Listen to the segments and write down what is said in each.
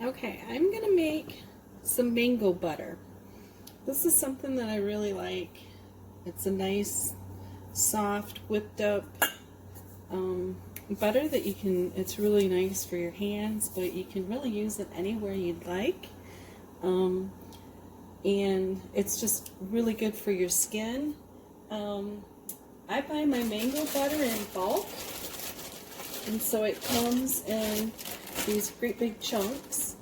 Okay, I'm gonna make some mango butter. This is something that I really like. It's a nice, soft, whipped up butter that you can, it's really nice for your hands, but you can really use it anywhere you'd like. And it's just really good for your skin. I buy my mango butter in bulk, and so it comes in these great big chunks,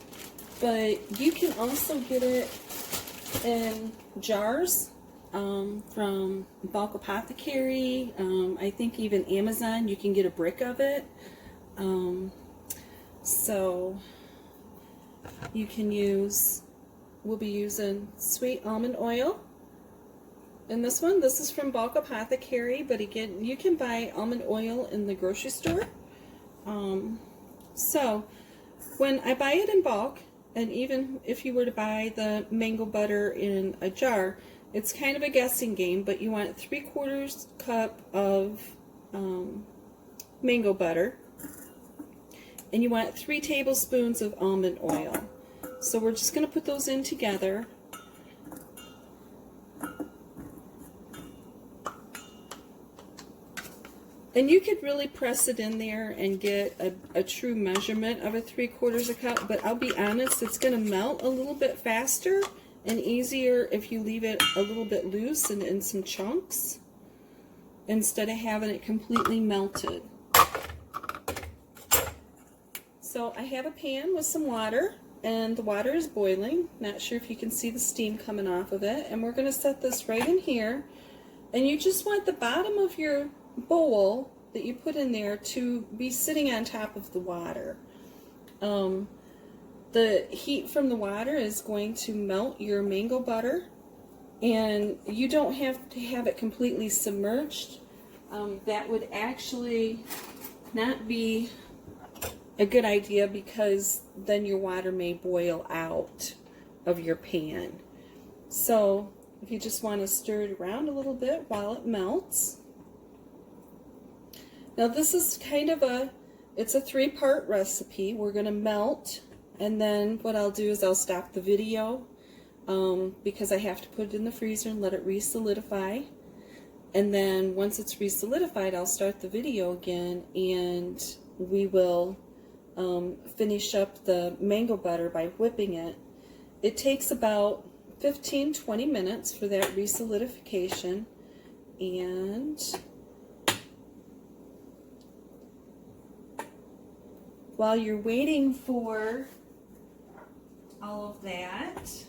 but you can also get it in jars from Bulk Apothecary. I think even Amazon, you can get a brick of it. So you can use, we'll be using sweet almond oil in this one. This is from Bulk Apothecary, but again, you can buy almond oil in the grocery store. So when I buy it in bulk, and even if you were to buy the mango butter in a jar, it's kind of a guessing game, but you want 3/4 cup of mango butter, and you want 3 tablespoons of almond oil. So we're just going to put those in together. And you could really press it in there and get a true measurement of a 3/4 cup, but I'll be honest, it's going to melt a little bit faster and easier if you leave it a little bit loose and in some chunks instead of having it completely melted. So I have a pan with some water, and the water is boiling. Not sure if you can see the steam coming off of it, and we're going to set this right in here. And you just want the bottom of your bowl that you put in there to be sitting on top of the water. The heat from the water is going to melt your mango butter, and you don't have to have it completely submerged. That would actually not be a good idea, because then your water may boil out of your pan. So if you just want to stir it around a little bit while it melts. Now this is kind of it's a 3-part recipe. We're going to melt, and then what I'll do is I'll stop the video because I have to put it in the freezer and let it re-solidify. And then once it's re-solidified, I'll start the video again, and we will finish up the mango butter by whipping it. It takes about 15-20 minutes for that re-solidification, and while you're waiting for all of that,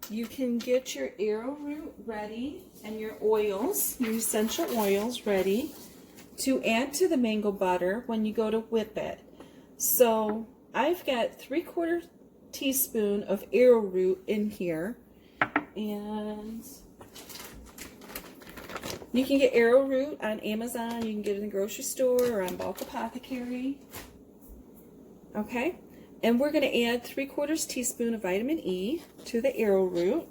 you can get your arrowroot ready and your oils, your essential oils ready to add to the mango butter when you go to whip it. So I've got 3/4 teaspoon of arrowroot in here, and you can get arrowroot on Amazon, you can get it in the grocery store or on Bulk Apothecary. Okay, and we're going to add 3/4 teaspoon of vitamin E to the arrowroot.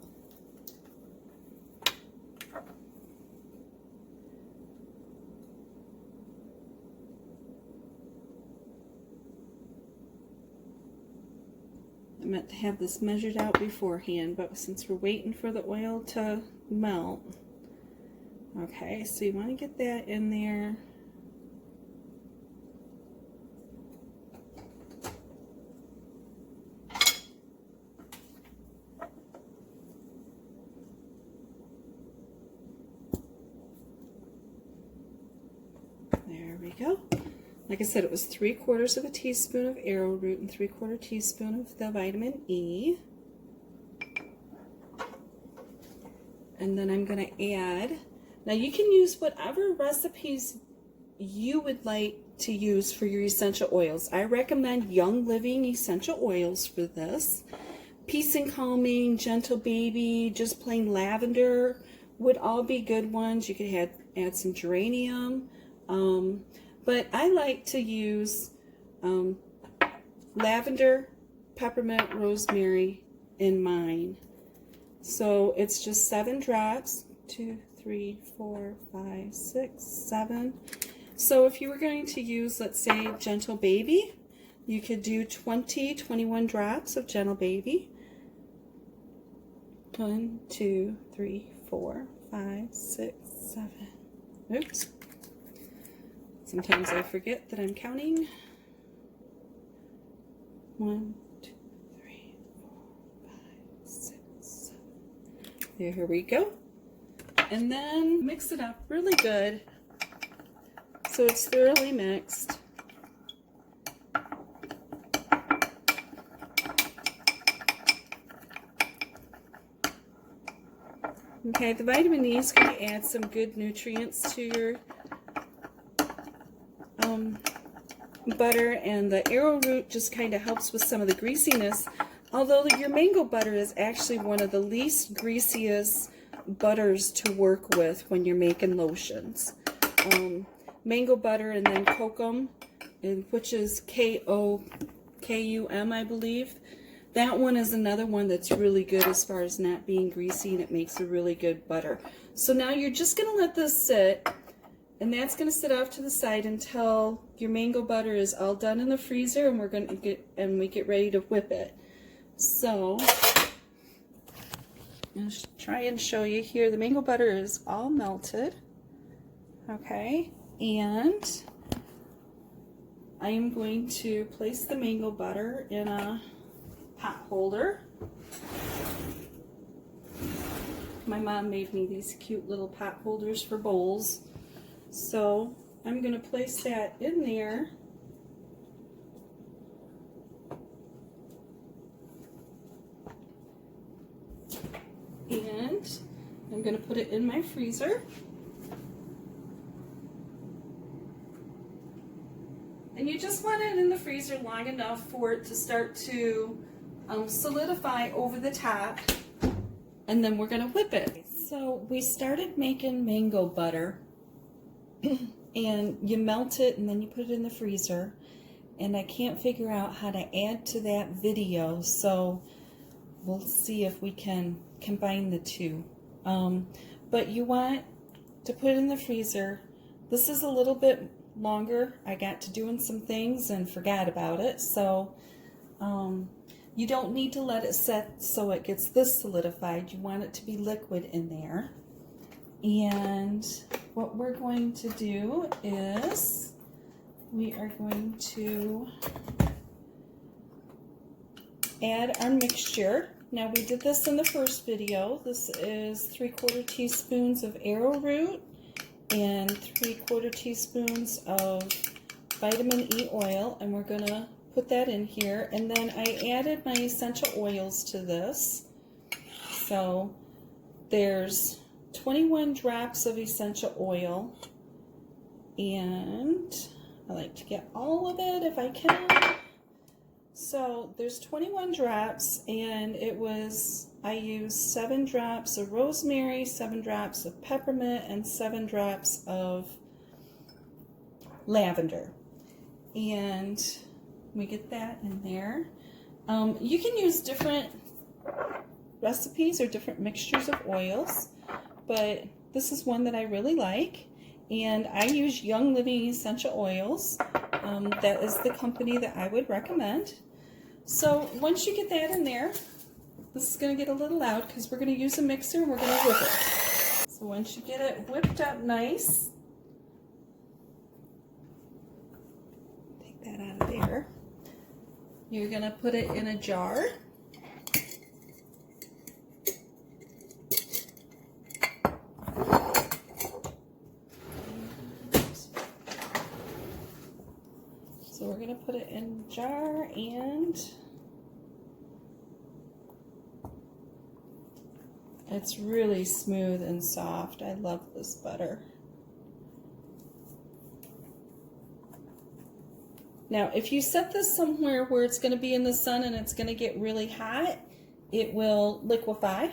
I meant to have this measured out beforehand, but since we're waiting for the oil to melt. Okay, so you want to get that in there. There we go. Like I said, it was 3/4 teaspoon of arrowroot and 3/4 teaspoon of the vitamin E. And then I'm going to add, now you can use whatever recipes you would like to use for your essential oils. I recommend Young Living Essential Oils for this. Peace and Calming, Gentle Baby, just plain lavender would all be good ones. You could add some geranium. But I like to use lavender, peppermint, rosemary in mine. So it's just 7 drops, 2, 3, 4, 5, 6, 7. So if you were going to use, let's say, Gentle Baby, you could do 21 drops of Gentle Baby. 1, 2, 3, 4, 5, 6, 7. Oops. Sometimes I forget that I'm counting. 1, 2, 3, 4, 5, 6, 7. Here we go. And then mix it up really good so it's thoroughly mixed. Okay, the vitamin E is going to add some good nutrients to your butter, and the arrowroot just kind of helps with some of the greasiness, although your mango butter is actually one of the least greasiest butters to work with when you're making lotions. Mango butter, and then kokum, which is K-O-K-U-M, I believe. That one is another one that's really good as far as not being greasy, and it makes a really good butter. So now you're just going to let this sit, and that's going to sit off to the side until your mango butter is all done in the freezer, and we get ready to whip it. So I'll try and show you here. The mango butter is all melted. Okay, and I am going to place the mango butter in a pot holder. My mom made me these cute little pot holders for bowls. So I'm going to place that in there. And I'm going to put it in my freezer. And you just want it in the freezer long enough for it to start to solidify over the top, and then we're going to whip it. So we started making mango butter, and you melt it and then you put it in the freezer, and I can't figure out how to add to that video, so we'll see if we can combine the two. But you want to put it in the freezer. This is a little bit longer. I got to doing some things and forgot about it, so you don't need to let it set so it gets this solidified. You want it to be liquid in there. And what we're going to do is we are going to add our mixture. Now, we did this in the first video. This is 3/4 teaspoons of arrowroot and 3/4 teaspoons of vitamin E oil, and we're going to put that in here. And then I added my essential oils to this. So there's 21 drops of essential oil, and I like to get all of it if I can. So there's 21 drops, and I used 7 drops of rosemary, 7 drops of peppermint, and 7 drops of lavender. And we get that in there. You can use different recipes or different mixtures of oils, but this is one that I really like, and I use Young Living Essential Oils. That is the company that I would recommend. So once you get that in there, this is going to get a little loud because we're going to use a mixer and we're going to whip it. So once you get it whipped up nice, take that out of there. You're going to put it in a jar. So we're going to put it in a jar, and it's really smooth and soft. I love this butter. Now, if you set this somewhere where it's going to be in the sun and it's going to get really hot, it will liquefy.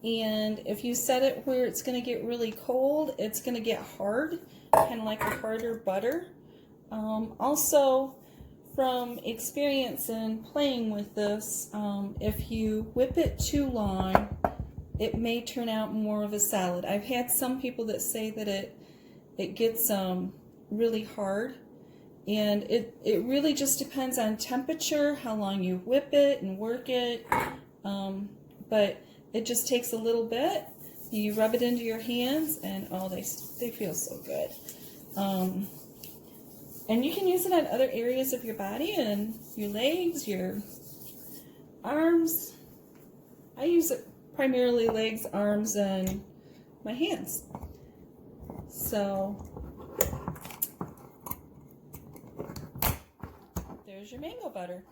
And if you set it where it's going to get really cold, it's going to get hard, kind of like a harder butter. Also, from experience in playing with this, if you whip it too long, it may turn out more of a salad. I've had some people that say that it gets really hard. And it really just depends on temperature, how long you whip it and work it. But it just takes a little bit. You rub it into your hands, and oh, they feel so good. And you can use it on other areas of your body, and your legs, your arms. I use it primarily legs, arms, and my hands. So there's your mango butter.